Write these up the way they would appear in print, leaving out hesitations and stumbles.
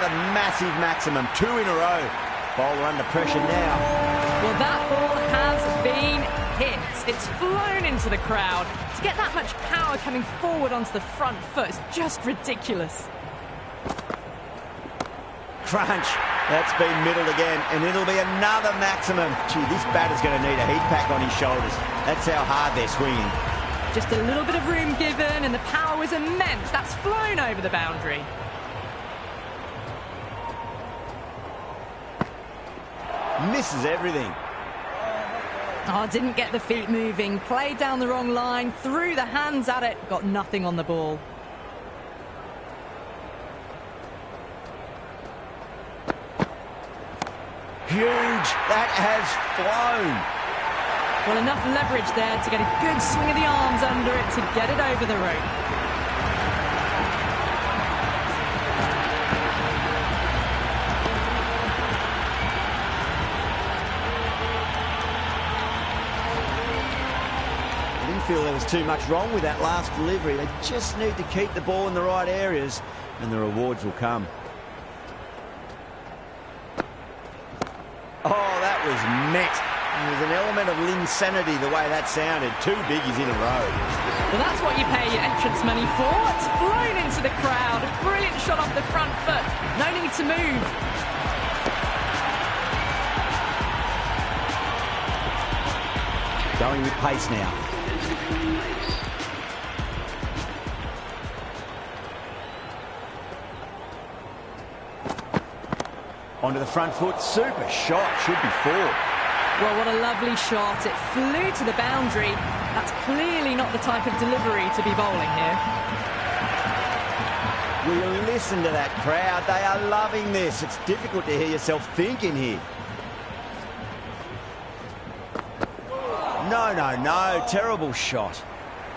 another massive maximum. 2 in a row. Bowler under pressure now. Well, that ball has been hit. It's flown into the crowd. To get that much power coming forward onto the front foot is just ridiculous. Crunch. That's been middled again, and it'll be another maximum. Gee, this batter's going to need a heat pack on his shoulders. That's how hard they're swinging. Just a little bit of room given, and the power was immense. That's flown over the boundary. Misses everything. Oh, didn't get the feet moving. Played down the wrong line, threw the hands at it, got nothing on the ball. Huge. That has flown. Well, enough leverage there to get a good swing of the arms under it to get it over the rope. I didn't feel there was too much wrong with that last delivery. They just need to keep the ball in the right areas, and the rewards will come. Oh, that was met. There's an element of insanity the way that sounded. 2 biggies in a row. Well, that's what you pay your entrance money for. It's flown into the crowd. A brilliant shot off the front foot. No need to move. Going with pace now. Onto the front foot, super shot, should be 4. Well, what a lovely shot. It flew to the boundary. That's clearly not the type of delivery to be bowling here. Will you listen to that crowd? They are loving this. It's difficult to hear yourself thinking here. No, terrible shot.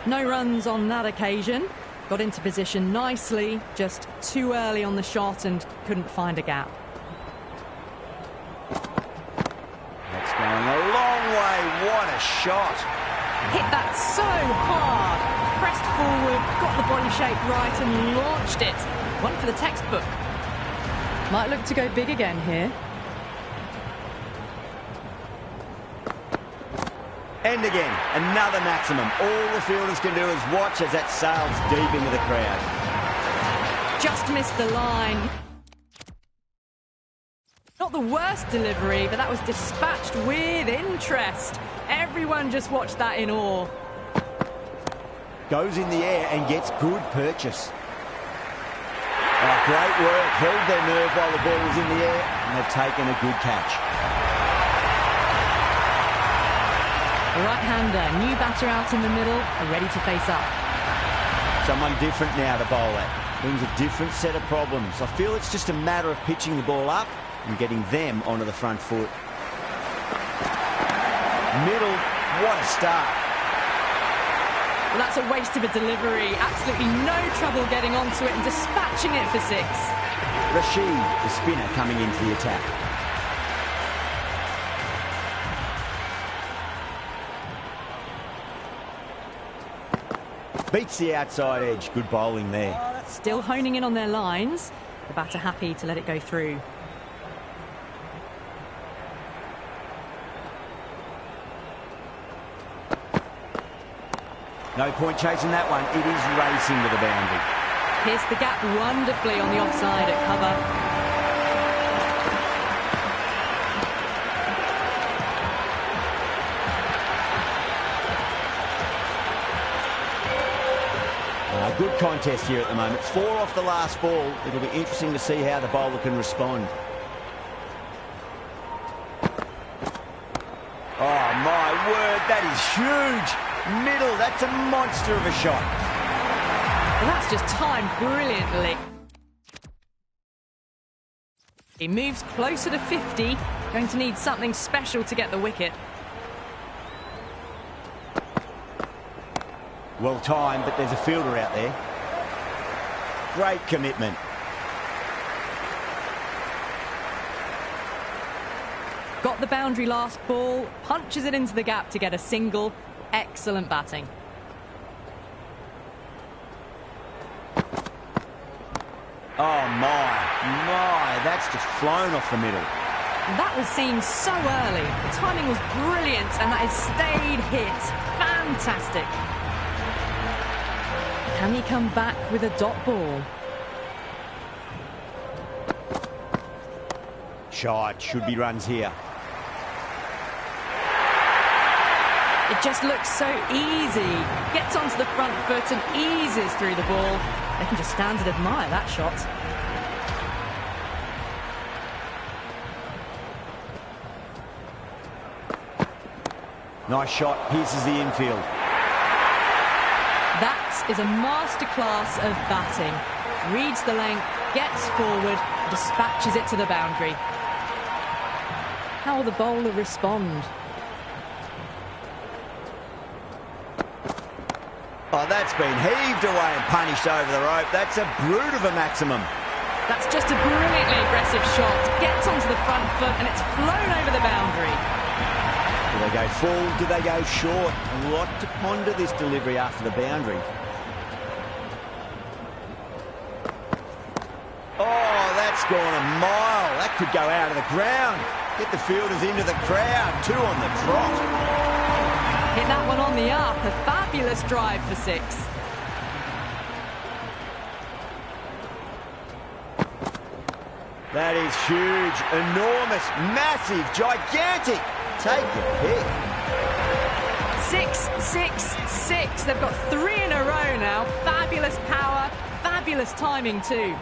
No runs on that occasion. Got into position nicely, just too early on the shot and couldn't find a gap. Going a long way. What a shot. Hit that so hard. Pressed forward, got the body shape right and launched it. One for the textbook. Might look to go big again here. And again, another maximum. All the fielders can do is watch as that sails deep into the crowd. Just missed the line. Not the worst delivery, but that was dispatched with interest. Everyone just watched that in awe. Goes in the air and gets good purchase. Oh, great work. Held their nerve while the ball was in the air, and they've taken a good catch. Right-hander, new batter out in the middle, are ready to face up. Someone different now to bowl at. Brings a different set of problems. I feel it's just a matter of pitching the ball up and getting them onto the front foot. Middle, what a start. Well, that's a waste of a delivery. Absolutely no trouble getting onto it and dispatching it for 6. Rashid, the spinner, coming into the attack. Beats the outside edge. Good bowling there. Still honing in on their lines. The batter happy to let it go through. No point chasing that one. It is racing to the boundary. Pierced the gap wonderfully on the offside at cover. Good contest here at the moment. 4 off the last ball. It'll be interesting to see how the bowler can respond. Oh, my word, that is huge. Middle, that's a monster of a shot. Well, that's just timed brilliantly. He moves closer to 50. Going to need something special to get the wicket. Well timed, but there's a fielder out there. Great commitment. Got the boundary last ball, punches it into the gap to get a single. Excellent batting. Oh, my that's just flown off the middle. That was seen so early. The timing was brilliant, and that has stayed hit. Fantastic. Can he come back with a dot ball? Shot, should be runs here. It just looks so easy. Gets onto the front foot and eases through the ball. They can just stand and admire that shot. Nice shot, pierces the infield. That is a masterclass of batting. Reads the length, gets forward, dispatches it to the boundary. How will the bowler respond? Oh, that's been heaved away and punished over the rope. That's a brute of a maximum. That's just a brilliantly aggressive shot. Gets onto the front foot and it's flown over the boundary. Do they go full? Do they go short? A lot to ponder this delivery after the boundary. Oh, that's gone a mile. That could go out of the ground. Get the fielders into the crowd. 2 on the trot. Hit that one on the up. A fabulous drive for 6. That is huge, enormous, massive, gigantic. Take your pick. 6, 6, 6. They've got 3 in a row now. Fabulous power, fabulous timing too.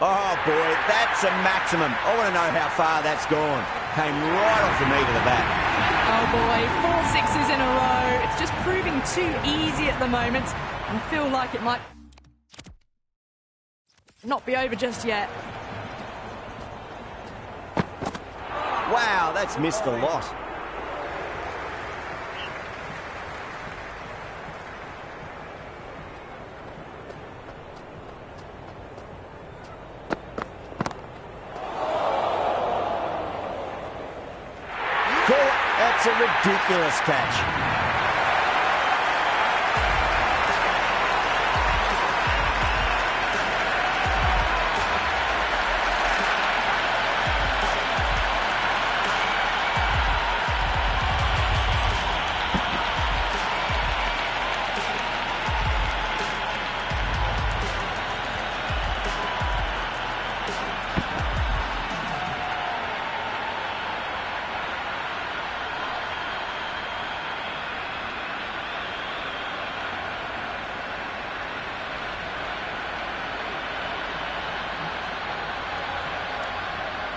Oh boy, that's a maximum. I want to know how far that's gone. Came right off the meat of the bat. Oh boy, 4 sixes in a row. It's just proving too easy at the moment. And I feel like it might not be over just yet. Wow, that's missed a lot. That's a ridiculous catch.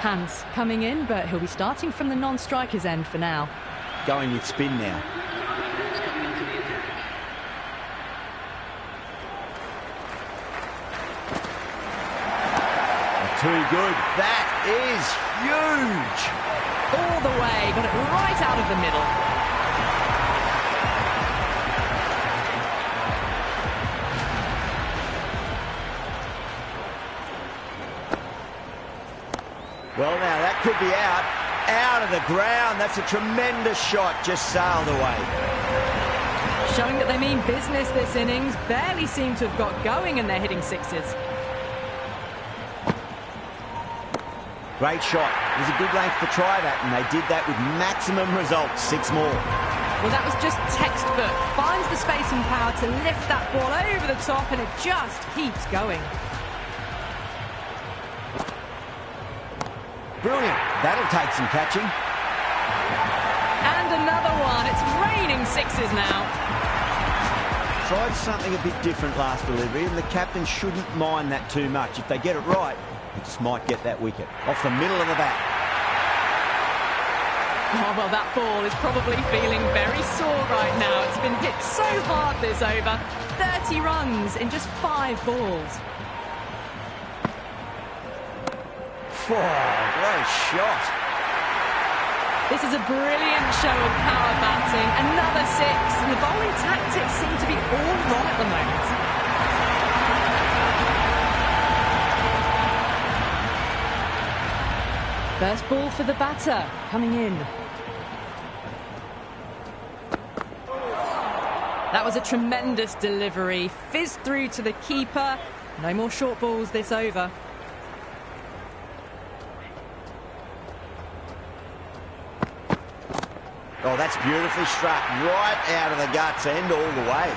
Hans coming in, but he'll be starting from the non-striker's end for now. Going with spin now. Too good. That is huge. All the way, got it right out of the middle. Well, now that could be out of the ground. That's a tremendous shot, just sailed away. Showing that they mean business this innings. Barely seem to have got going and they're hitting 6s. Great shot. It was a good length to try that, and they did that with maximum results. 6 more. Well, that was just textbook. Finds the space and power to lift that ball over the top, and it just keeps going. Brilliant. That'll take some catching. And another one. It's raining 6s now. Tried something a bit different last delivery, and the captain shouldn't mind that too much. If they get it right, they just might get that wicket off the middle of the bat. Oh, well, that ball is probably feeling very sore right now. It's been hit so hard this over. 30 runs in just 5 balls. Oh, great shot. This is a brilliant show of power batting. Another 6, and the bowling tactics seem to be all wrong at the moment. First ball for the batter, coming in. That was a tremendous delivery. Fizzed through to the keeper. No more short balls this over. Oh, that's beautifully struck. Right out of the guts end all the way.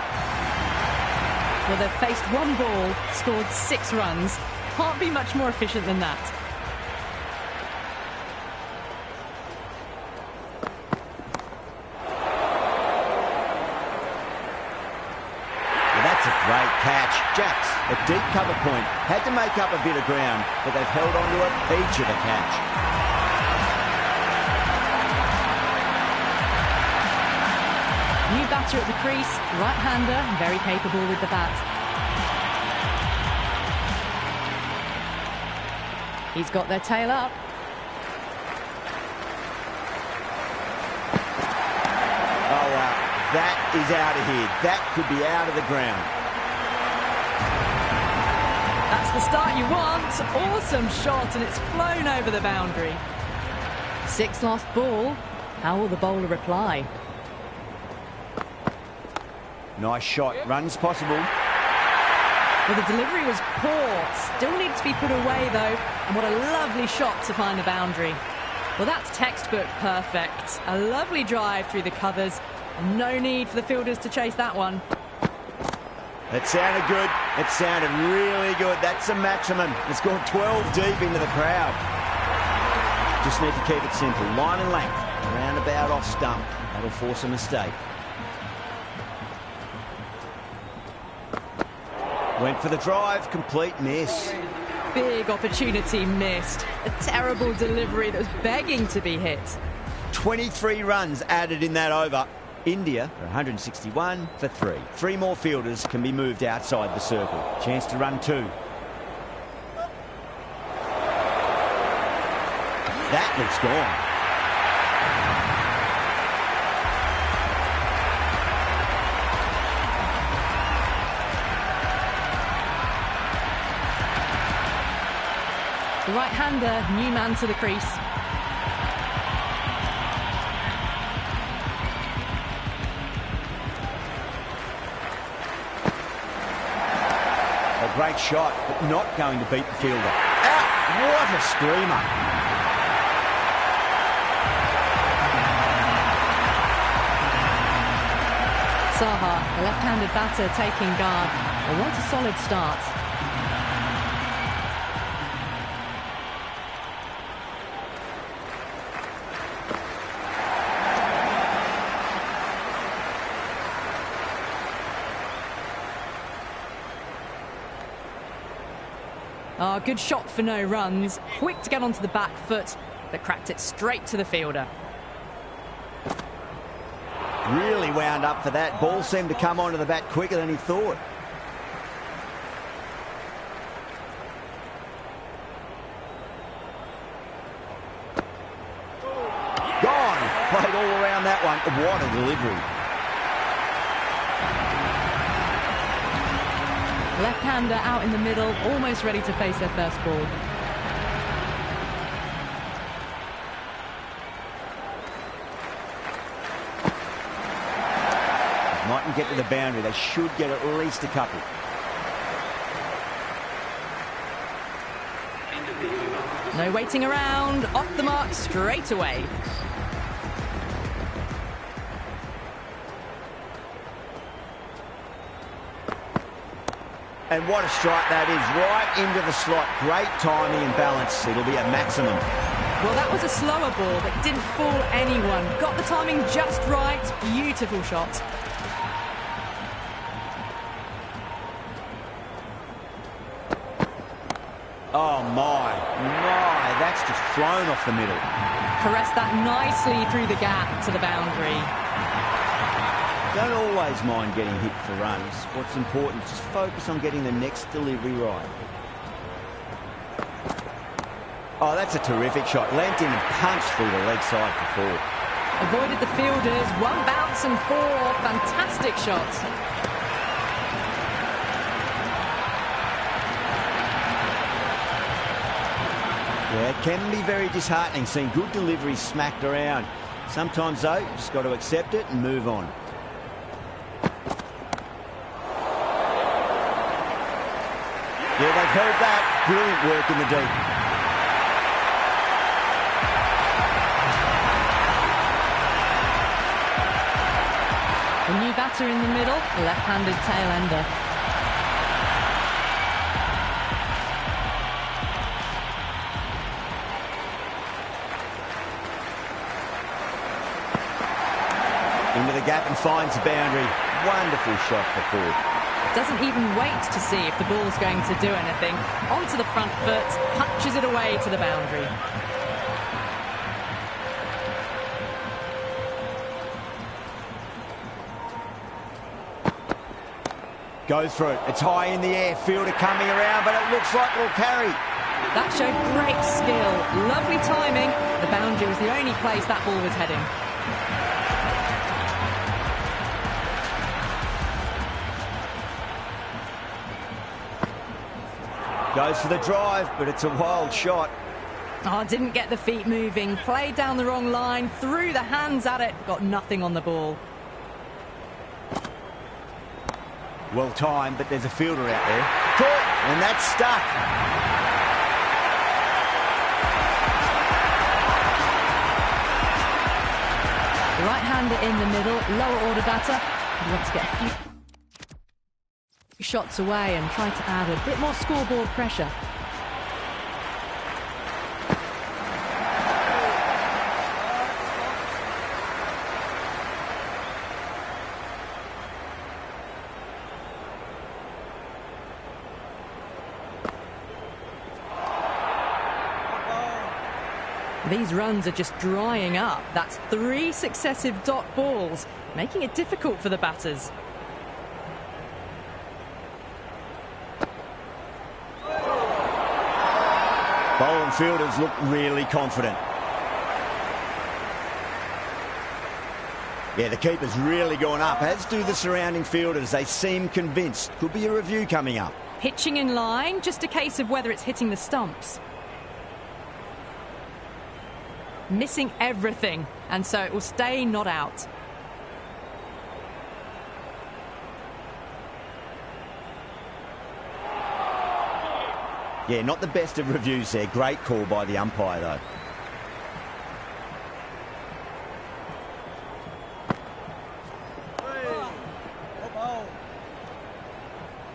Well, they've faced one ball, scored 6 runs. Can't be much more efficient than that. Well, that's a great catch. Jacks, a deep cover point. Had to make up a bit of ground, but they've held on to a peach of a catch. New batter at the crease, right-hander, very capable with the bat. He's got their tail up. Oh, wow. That is out of here. That could be out of the ground. That's the start you want. Awesome shot, and it's flown over the boundary. 6 lost ball. How will the bowler reply? Nice shot. Runs possible. Well, the delivery was poor. Still needs to be put away, though. And what a lovely shot to find the boundary. Well, that's textbook perfect. A lovely drive through the covers. No need for the fielders to chase that one. It sounded good. It sounded really good. That's the maximum. It's gone 12 deep into the crowd. Just need to keep it simple. Line and length. Roundabout off stump. That'll force a mistake. Went for the drive, complete miss. Big opportunity missed. A terrible delivery that was begging to be hit. 23 runs added in that over. India are 161 for 3. 3 more fielders can be moved outside the circle. Chance to run 2. That looks gone. The right-hander, new man to the crease. A great shot, but not going to beat the fielder. Out! What a screamer. Saha, the left-handed batter, taking guard. Well, what a solid start. Oh, good shot for no runs. Quick to get onto the back foot, but cracked it straight to the fielder. Really wound up for that. Ball seemed to come onto the bat quicker than he thought. Gone. Played all around that one. What a delivery. Left-hander out in the middle, almost ready to face their first ball. Mightn't get to the boundary. They should get at least a couple. No waiting around. Off the mark straight away. And what a strike that is, right into the slot. Great timing and balance. It'll be a maximum. Well, that was a slower ball that didn't fool anyone. Got the timing just right. Beautiful shot. Oh, my. That's just flown off the middle. Caressed that nicely through the gap to the boundary. Don't always mind getting hit for runs. What's important is just focus on getting the next delivery right. Oh, that's a terrific shot. Leant in and punched through the leg side for 4. Avoided the fielders. 1 bounce and 4. Fantastic shot. Yeah, it can be very disheartening seeing good deliveries smacked around. Sometimes, though, you just got to accept it and move on. Yeah, they've heard that. Brilliant work in the deep. The new batter in the middle, a left-handed tail ender. Into the gap and finds the boundary. Wonderful shot for Ford. Doesn't even wait to see if the ball's going to do anything. Onto the front foot, punches it away to the boundary. Goes for it. It's high in the air. Fielder coming around, but it looks like it'll carry. That showed great skill. Lovely timing. The boundary was the only place that ball was heading. Goes for the drive, but it's a wild shot. Oh, didn't get the feet moving. Played down the wrong line. Threw the hands at it. Got nothing on the ball. Well timed, but there's a fielder out there. Caught, and that's stuck. The right-hander in the middle, lower order batter. He wants to get a few shots away and try to add a bit more scoreboard pressure. These runs are just drying up. That's 3 successive dot balls, making it difficult for the batters. Bowling fielders look really confident. Yeah, the keeper's really gone up, as do the surrounding fielders. They seem convinced. Could be a review coming up. Pitching in line, just a case of whether it's hitting the stumps. Missing everything, and so it will stay not out. Yeah, not the best of reviews there. Great call by the umpire, though.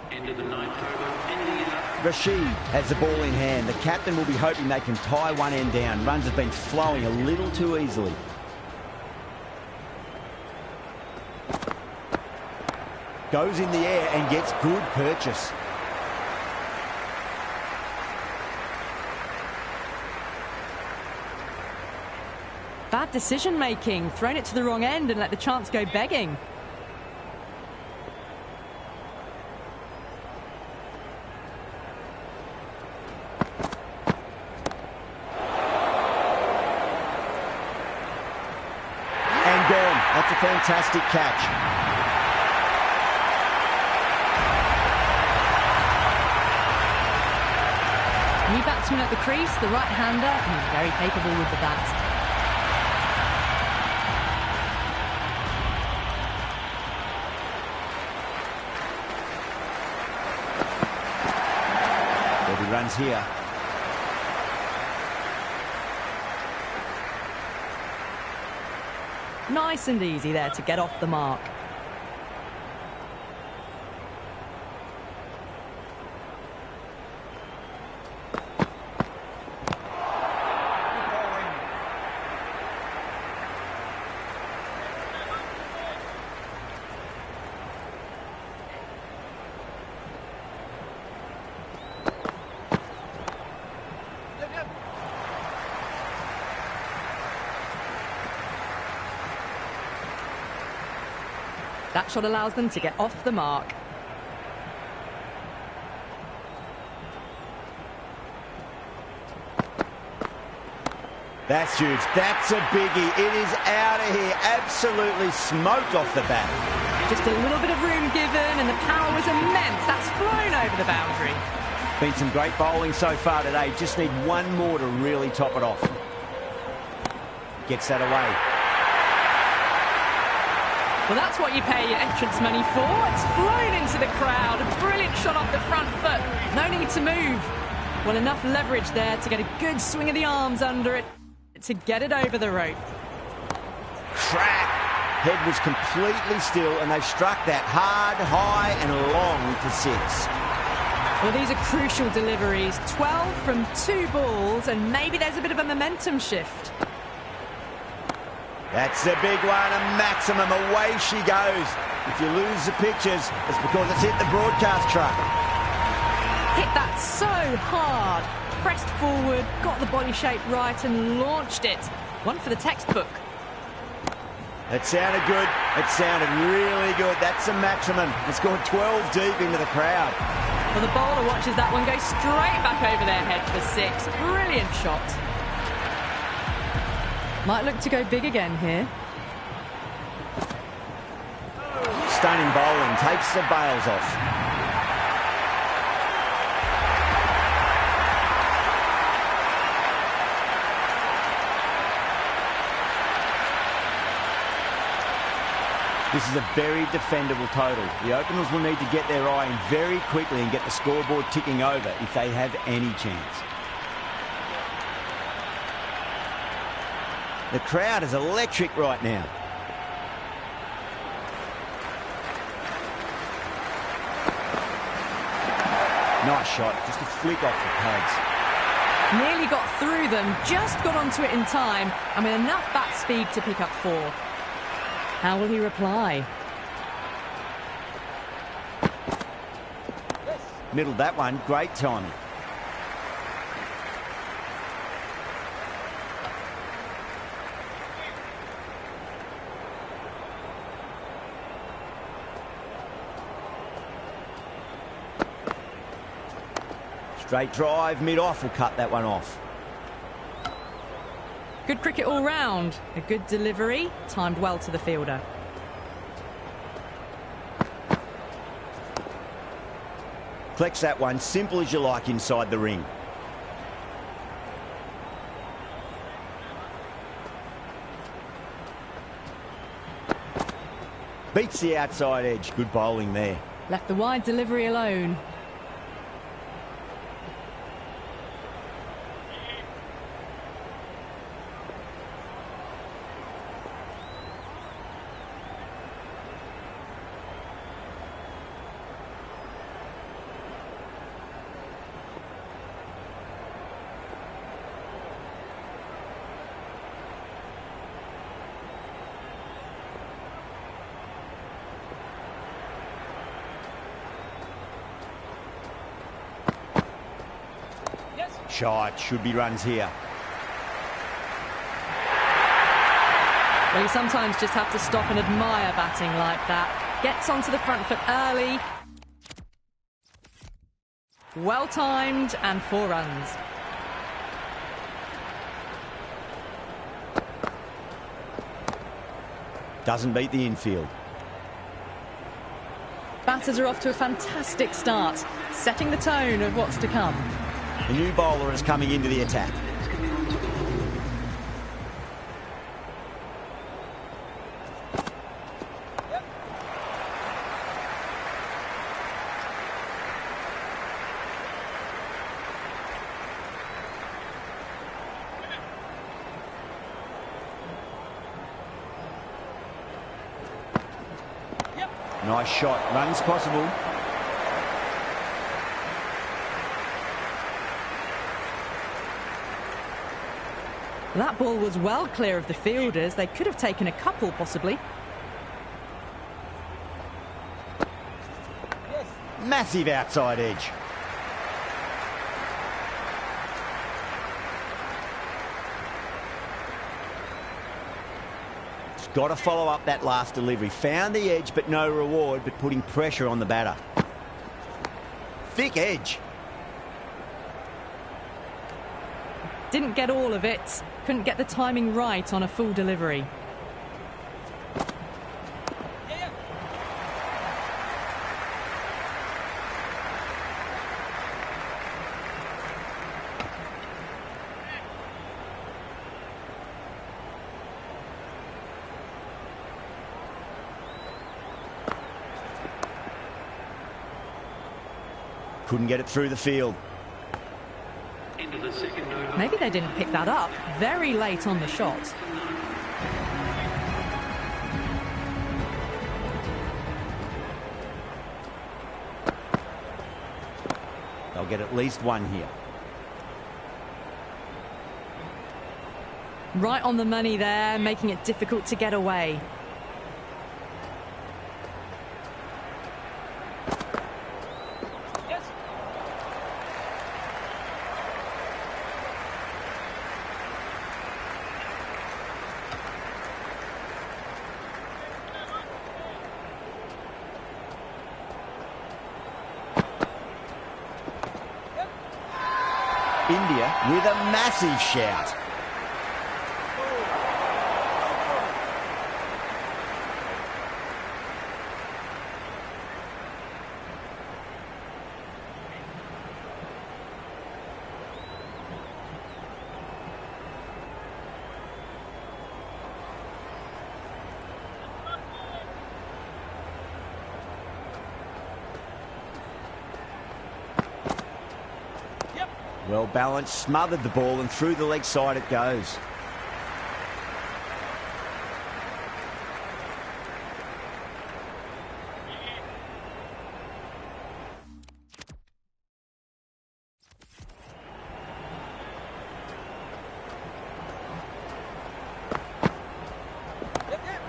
End of the ninth over. India. Rashid has the ball in hand. The captain will be hoping they can tie one end down. Runs have been flowing a little too easily. Goes in the air and gets good purchase. Bad decision making, thrown it to the wrong end and let the chance go begging. And gone. That's a fantastic catch. New batsman at the crease, the right-hander, and he's very capable with the bat. Runs here. Nice and easy there to get off the mark. That shot allows them to get off the mark. That's huge. That's a biggie. It is out of here. Absolutely smoked off the bat. Just a little bit of room given and the power was immense. That's flown over the boundary. Been some great bowling so far today. Just need one more to really top it off. Gets that away. Well, that's what you pay your entrance money for. It's flown into the crowd. A brilliant shot off the front foot. No need to move. Well, enough leverage there to get a good swing of the arms under it to get it over the rope. Crack. Head was completely still, and they struck that hard, high, and long for 6. Well, these are crucial deliveries. 12 from 2 balls, and maybe there's a bit of a momentum shift. That's a big one, a maximum. Away she goes. If you lose the pictures, it's because it's hit the broadcast truck. Hit that so hard. Pressed forward, got the body shape right, and launched it. One for the textbook. It sounded good. It sounded really good. That's a maximum. It's gone 12 deep into the crowd. Well, the bowler watches that one go straight back over their head for 6. Brilliant shot. Might look to go big again here. Stunning bowling. Takes the bails off. This is a very defendable total. The openers will need to get their eye in very quickly and get the scoreboard ticking over if they have any chance. The crowd is electric right now. Nice shot, just a flick off the pads. Nearly got through them, just got onto it in time, and with enough bat speed to pick up 4. How will he reply? Middled that one, great timing. Straight drive, mid-off will cut that one off. Good cricket all round. A good delivery, timed well to the fielder. Collects that one, simple as you like inside the ring. Beats the outside edge, good bowling there. Left the wide delivery alone. Shot, should be runs here. Well, you sometimes just have to stop and admire batting like that. Gets onto the front foot early. Well timed and 4 runs. Doesn't beat the infield. Batters are off to a fantastic start, setting the tone of what's to come. The new bowler is coming into the attack. Nice shot, runs possible. That ball was well clear of the fielders. They could have taken a couple, possibly. Massive outside edge. Just got to follow up that last delivery. Found the edge, but no reward, but putting pressure on the batter. Thick edge. Didn't get all of it. Couldn't get the timing right on a full delivery. Couldn't get it through the field. Into the second over. Maybe they didn't pick that up. Very late on the shot. They'll get at least one here. Right on the money there, making it difficult to get away. India with a massive shout. Well balanced, smothered the ball, and through the leg side it goes.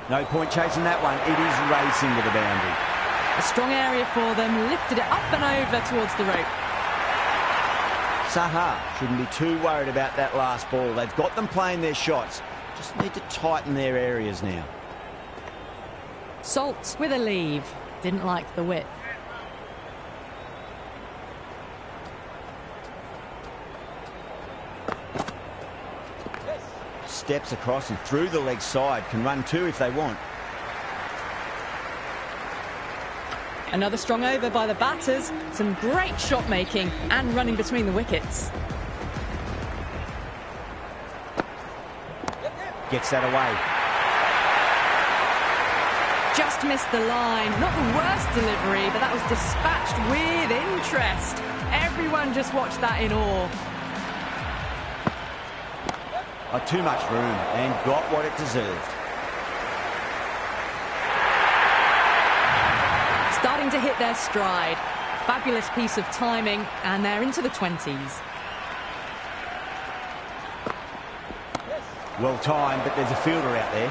No point chasing that one. It is racing to the boundary. A strong area for them, lifted it up and over towards the rope. Saha shouldn't be too worried about that last ball. They've got them playing their shots. Just need to tighten their areas now. Salt with a leave. Didn't like the width. Steps across and through the leg side. Can run two if they want. Another strong over by the batters. Some great shot making and running between the wickets. Gets that away. Just missed the line. Not the worst delivery, but that was dispatched with interest. Everyone just watched that in awe. Oh, too much room and got what it deserved. Starting to hit their stride. Fabulous piece of timing, and they're into the 20s. Well timed, but there's a fielder out there.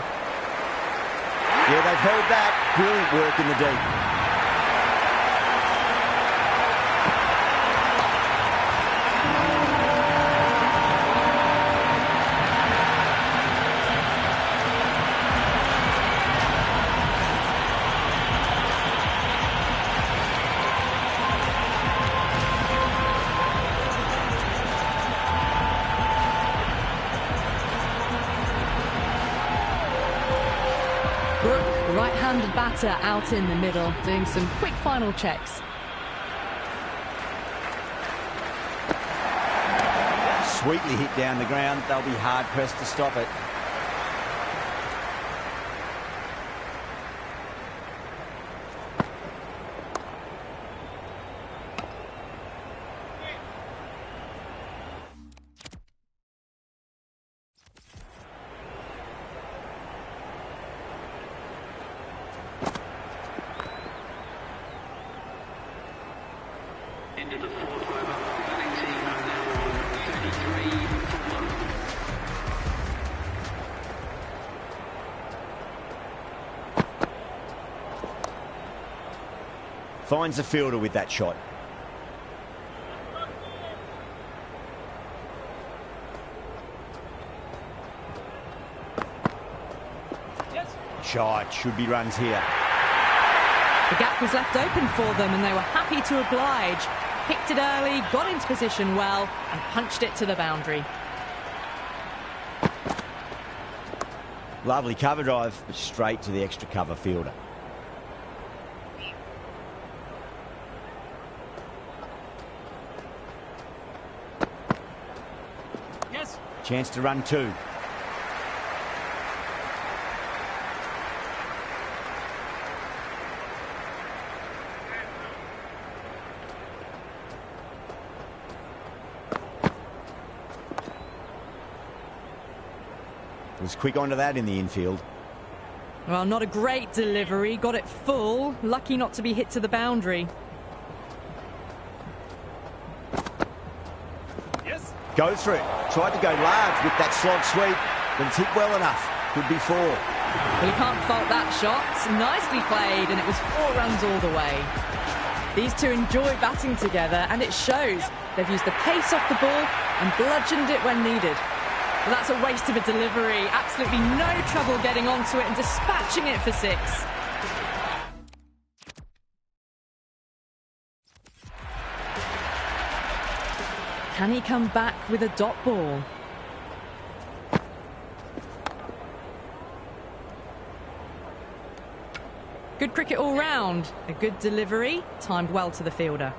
Yeah, they've held that. Brilliant work in the deep. Brook, right-handed batter out in the middle, doing some quick final checks. Sweetly hit down the ground. They'll be hard-pressed to stop it. Into the fourth over. Batting team are now on 33 for 1. Finds the fielder with that shot. Shot. Should be runs here. The gap was left open for them and they were happy to oblige. Picked it early, got into position well and punched it to the boundary. Lovely cover drive, but straight to the extra cover fielder. Yes. Chance to run two. Was quick onto that in the infield. Well, not a great delivery. Got it full. Lucky not to be hit to the boundary. Yes. Goes for it. Tried to go large with that slog sweep, but it's hit well enough. Could be 4. Well, you can't fault that shot. Nicely played, and it was 4 runs all the way. These two enjoy batting together, and it shows. They've used the pace off the ball and bludgeoned it when needed. Well, that's a waste of a delivery. Absolutely no trouble getting onto it and dispatching it for 6. Can he come back with a dot ball? Good cricket all round. A good delivery, timed well to the fielder.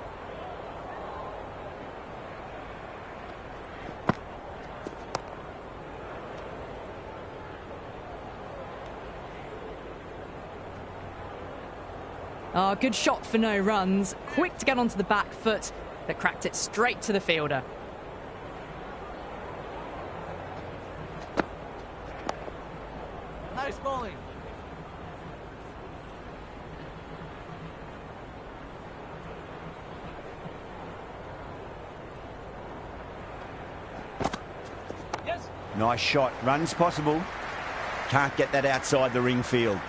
Oh, good shot for no runs. Quick to get onto the back foot, but cracked it straight to the fielder. Nice bowling. Yes. Nice shot. Runs possible. Can't get that outside the ring field.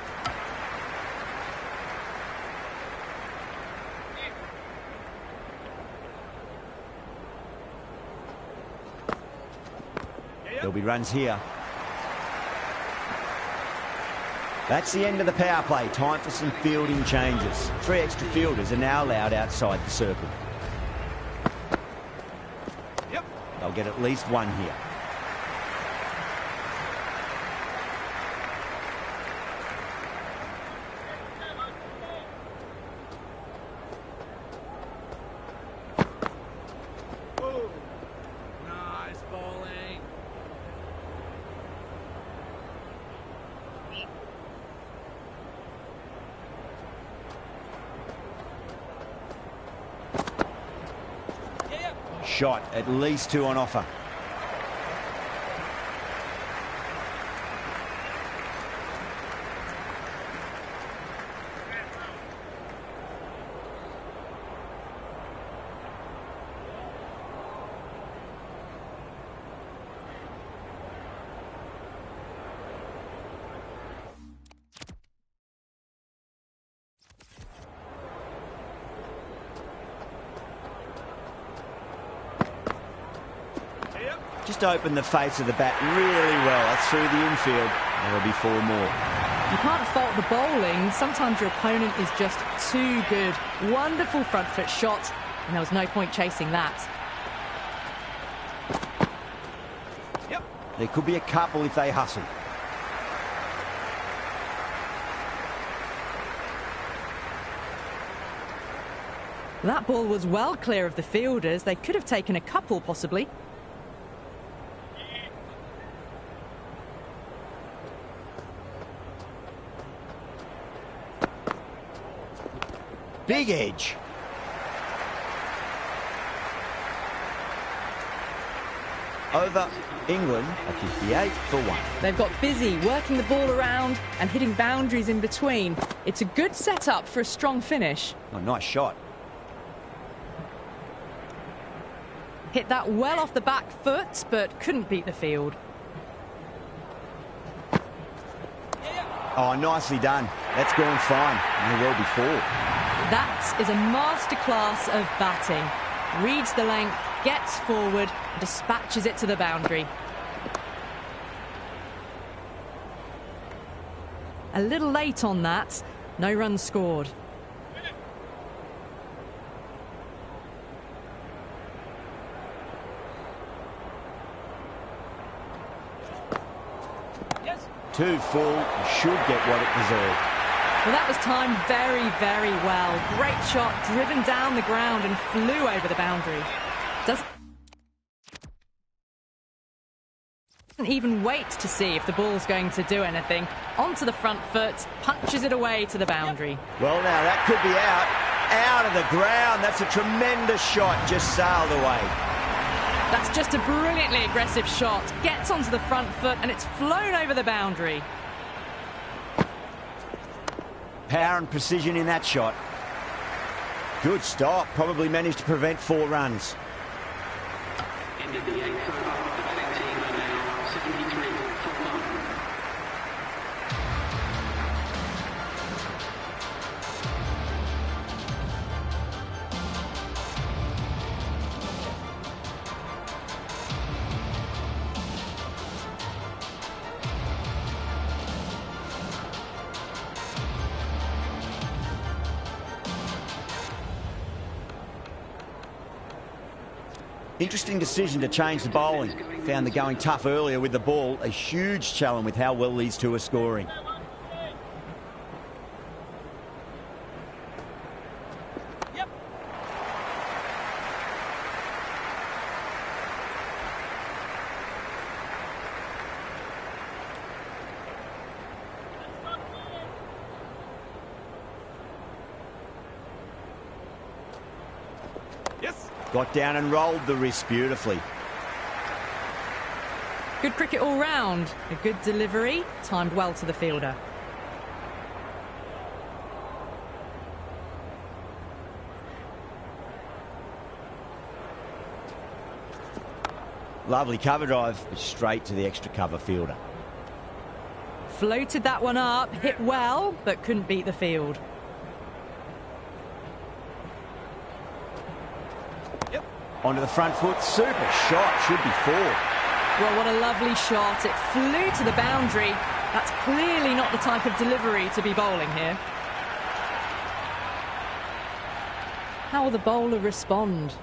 There'll be runs here. That's the end of the power play. Time for some fielding changes. 3 extra fielders are now allowed outside the circle. Yep. They'll get at least 1 here. Ooh. Nice bowling. Shot, at least 2 on offer. Just opened the face of the bat really well. That's through the infield. There'll be 4 more. You can't fault the bowling. Sometimes your opponent is just too good. Wonderful front foot shot, and there was no point chasing that. Yep. There could be a couple if they hustle. That ball was well clear of the fielders. They could have taken a couple, possibly. Big edge. Over England at 58 for 1. They've got busy working the ball around and hitting boundaries in between. It's a good setup for a strong finish. Oh, nice shot. Hit that well off the back foot, but couldn't beat the field. Oh, nicely done. That's gone fine. And well before. That is a masterclass of batting. Reads the length, gets forward, dispatches it to the boundary. A little late on that. No runs scored. Yes. 2 full. Should get what it deserved. Well, that was timed very, very well. Great shot, driven down the ground and flew over the boundary. Doesn't even wait to see if the ball's going to do anything. Onto the front foot, punches it away to the boundary. Well, now that could be out of the ground. That's a tremendous shot, just sailed away. That's just a brilliantly aggressive shot. Gets onto the front foot and it's flown over the boundary. Power and precision in that shot. Good stop. Probably managed to prevent 4 runs. End of the 8th over. The batting team are now 73 for 1. Interesting decision to change the bowling. Found the going tough earlier with the ball. A huge challenge with how well these two are scoring. Yep. Yes. Got down and rolled the wrist beautifully. Good cricket all round. A good delivery, timed well to the fielder. Lovely cover drive, but straight to the extra cover fielder. Floated that one up, hit well, but couldn't beat the field. Onto the front foot, super shot, should be 4. Well, what a lovely shot. It flew to the boundary. That's clearly not the type of delivery to be bowling here. How will the bowler respond?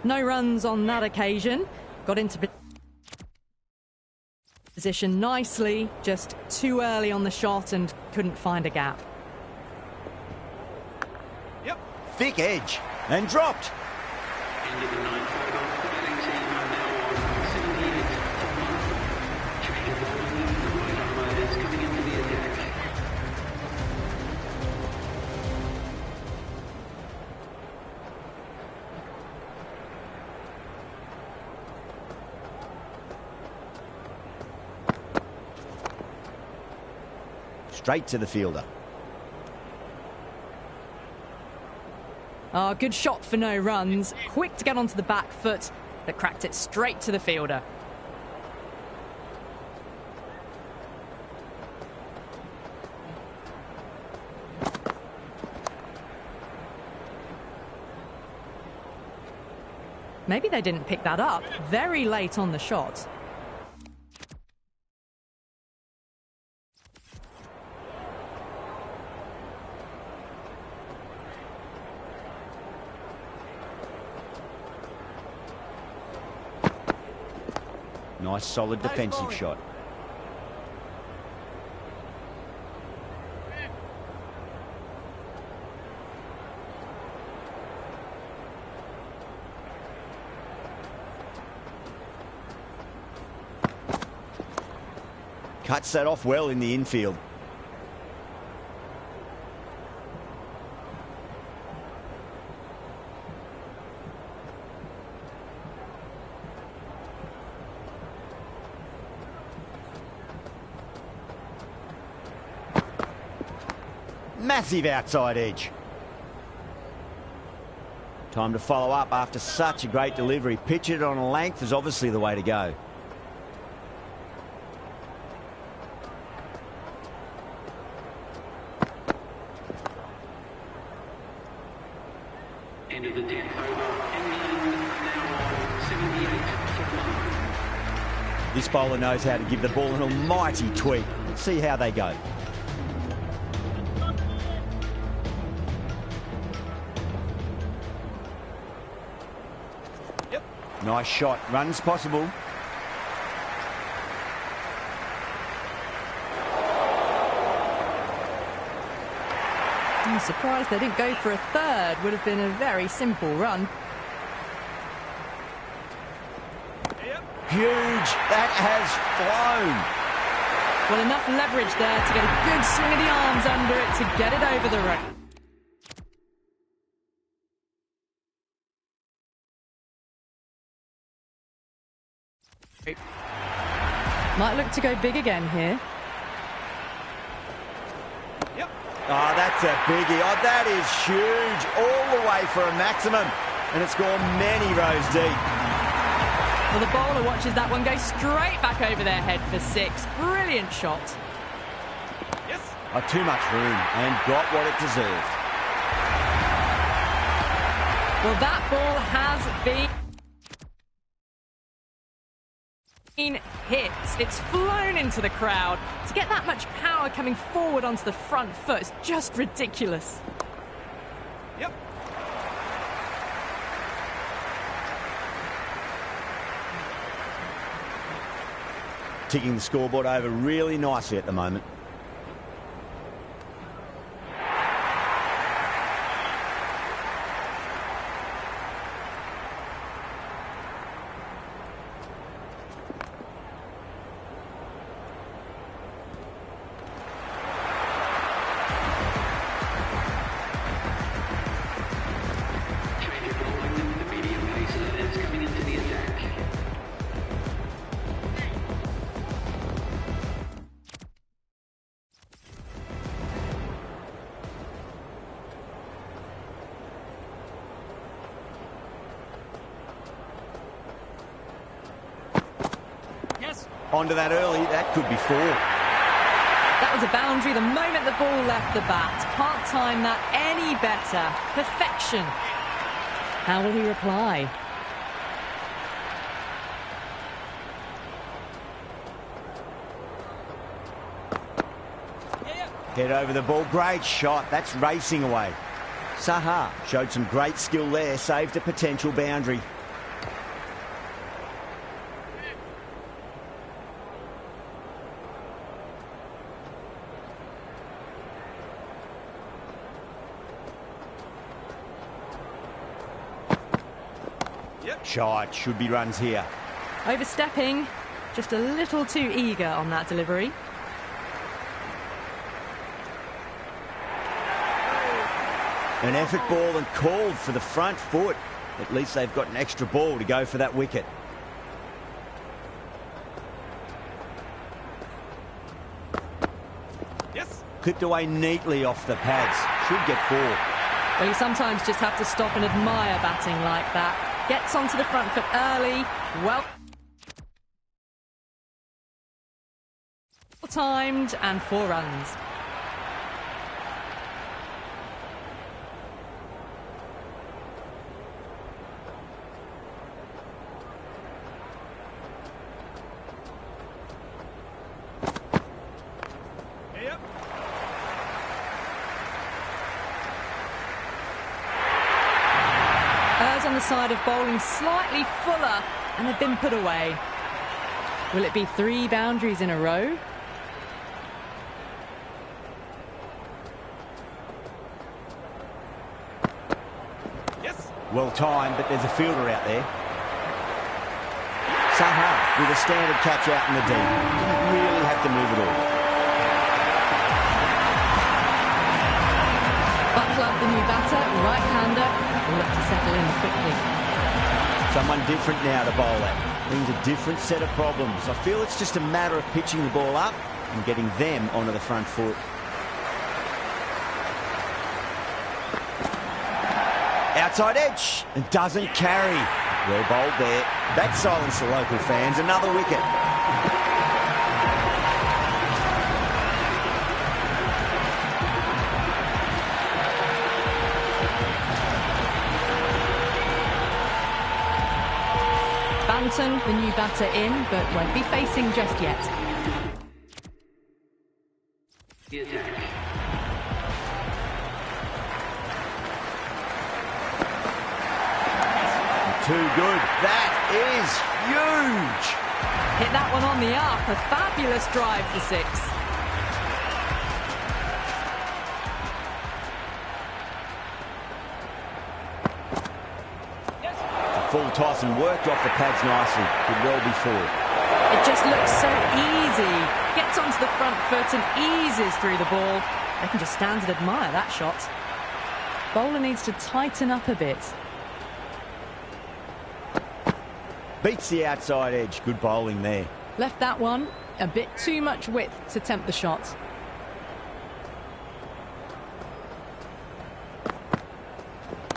No runs on that occasion. Got into position nicely, just too early on the shot and couldn't find a gap. Yep. Thick edge, and dropped. End of the 9th over. The batting team are now on 78 for 1. Change of bowling. The right arm is coming into the attack. Straight to the fielder. Oh, good shot for no runs. Quick to get onto the back foot, but cracked it straight to the fielder. Maybe they didn't pick that up. Very late on the shot. Nice solid defensive shot. Cuts that off well in the infield. Massive outside edge. Time to follow up after such a great delivery. Pitch it on a length is obviously the way to go. End of the 10th over. England now on 78 for 1. This bowler knows how to give the ball an almighty tweak. Let's see how they go. Nice shot. Runs possible. I'm surprised they didn't go for a third. Would have been a very simple run. Huge. That has flown. Well, enough leverage there to get a good swing of the arms under spirit to get it over the rope. Might look to go big again here. Yep. Oh, that's a biggie. Oh, that is huge. All the way for a maximum. And it's gone many rows deep. Well, the bowler watches that one go straight back over their head for 6. Brilliant shot. Yes. Oh, too much room and got what it deserved. Well, that ball has been hit. It's flown into the crowd. To get that much power coming forward onto the front foot is just ridiculous. Yep. Ticking the scoreboard over really nicely at the moment. Change of bowling. The medium pacer is coming into the attack. Yes. Onto that early, that could be 4. That was a boundary the moment the ball left the bat. Can't time that any better. Perfection. How will he reply? Yeah, yeah. Get over the ball, great shot. That's racing away. Saha showed some great skill there, saved a potential boundary. Yep. Shot, should be runs here. Overstepping. Just a little too eager on that delivery. An effort ball and called for the front foot. At least they've got an extra ball to go for that wicket. Yes. Clipped away neatly off the pads. Should get 4. Well, you sometimes just have to stop and admire batting like that. Gets onto the front foot early. Well timed and 4 runs. Yep. Errs on the side of bowling slightly fuller, and they've been put away. Will it be 3 boundaries in a row? Yes. Well timed, but there's a fielder out there. Saha with a standard catch out in the deep. Didn't really have to move at all. Butler, the new batter, right-hander, will look to settle in quickly. Someone different now to bowl at. Brings a different set of problems. I feel it's just a matter of pitching the ball up and getting them onto the front foot. Outside edge and doesn't carry. Well bowled there. That silenced the local fans. Another wicket. Banton, the new batter in, but won't be facing just yet. The attack. Too good. That is huge. Hit that one on the up. A fabulous drive for 6. Full toss and worked off the pads nicely. Could well be 4. It just looks so easy. Gets onto the front foot and eases through the ball. They can just stand and admire that shot. Bowler needs to tighten up a bit. Beats the outside edge. Good bowling there. Left that one a bit too much width to tempt the shot.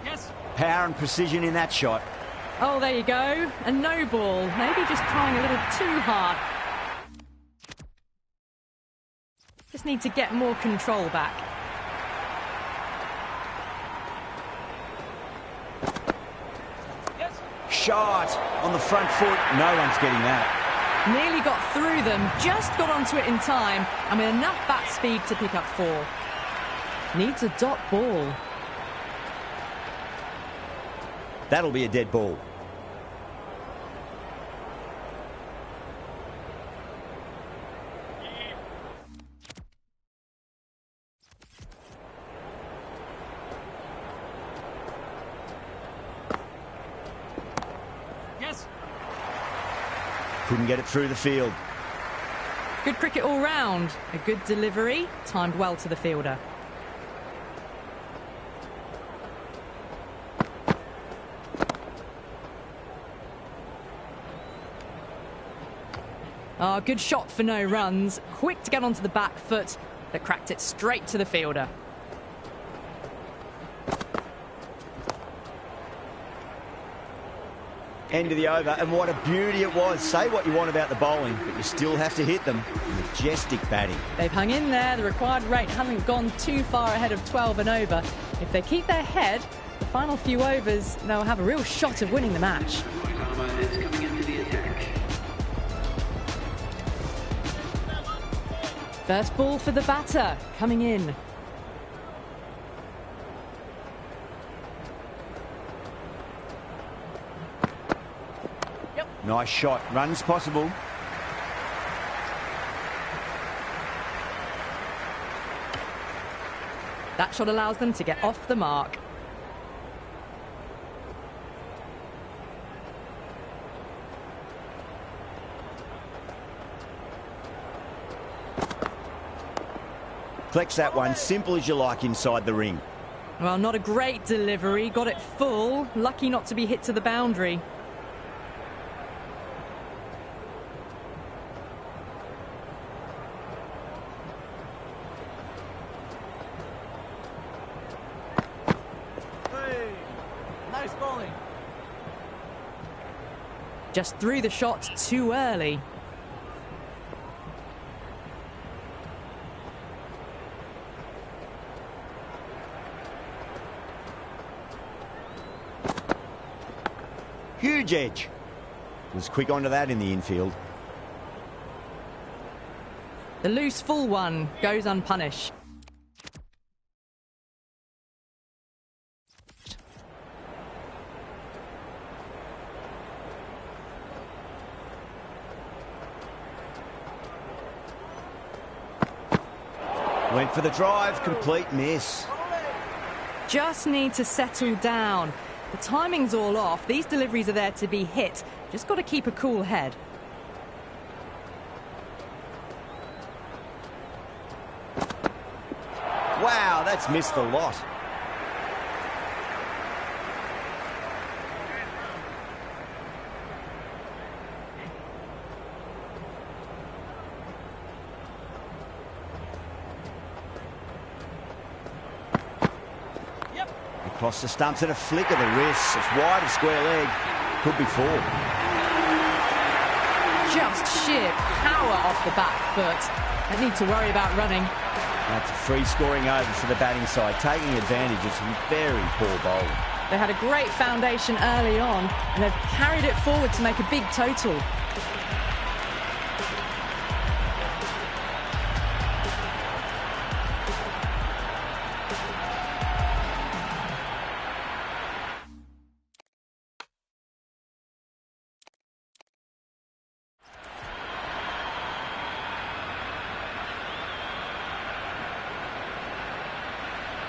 Yes. Power and precision in that shot. Oh, there you go. A no ball. Maybe just trying a little too hard. Just need to get more control back. Yes. Shot on the front foot. No one's getting that. Nearly got through them, just got onto it in time, and with enough bat speed to pick up 4. Needs a dot ball. That'll be a dead ball. Yes. Couldn't get it through the field. Good cricket all round. A good delivery, timed well to the fielder. Oh, good shot for no runs. Quick to get onto the back foot, but cracked it straight to the fielder. End of the over, and what a beauty it was. Say what you want about the bowling, but you still have to hit them. Majestic batting. They've hung in there. The required rate hasn't gone too far ahead of 12 and over. If they keep their head, the final few overs, they'll have a real shot of winning the match. Right armour is coming into the attack. First ball for the batter, coming in. Nice shot. Runs possible. That shot allows them to get off the mark. Collects that one, simple as you like inside the ring. Well, not a great delivery. Got it full. Lucky not to be hit to the boundary. Hey. Nice bowling. Just threw the shot too early. Huge edge. Was quick onto that in the infield. The loose full one goes unpunished. Went for the drive, complete miss. Just need to settle down. The timing's all off. These deliveries are there to be hit. Just got to keep a cool head. Wow, that's missed a lot. Across the stumps and a flick of the wrist. It's wide of square leg. Could be 4. Just sheer power off the back foot. Don't need to worry about running. That's a free scoring over for the batting side, taking advantage of some very poor bowling. They had a great foundation early on, and they've carried it forward to make a big total.